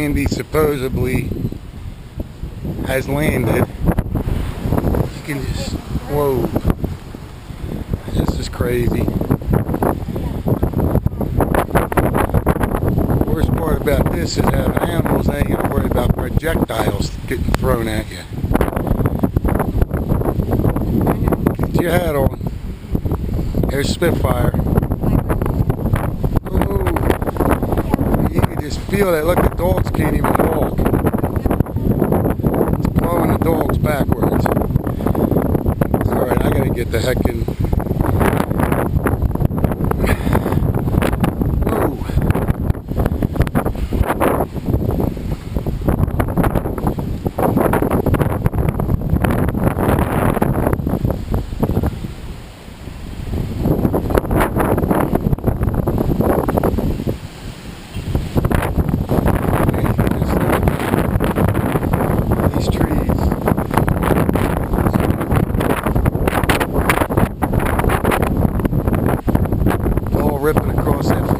Sandy supposedly has landed. You can just, whoa, this is crazy. The worst part about this is having animals, they ain't got to worry about projectiles getting thrown at you. Get your hat on. There's Spitfire. Oh, you can just feel that. Look, the dogs can't even walk. It's blowing the dogs backwards. Alright, I gotta get the heck in. Ripping across that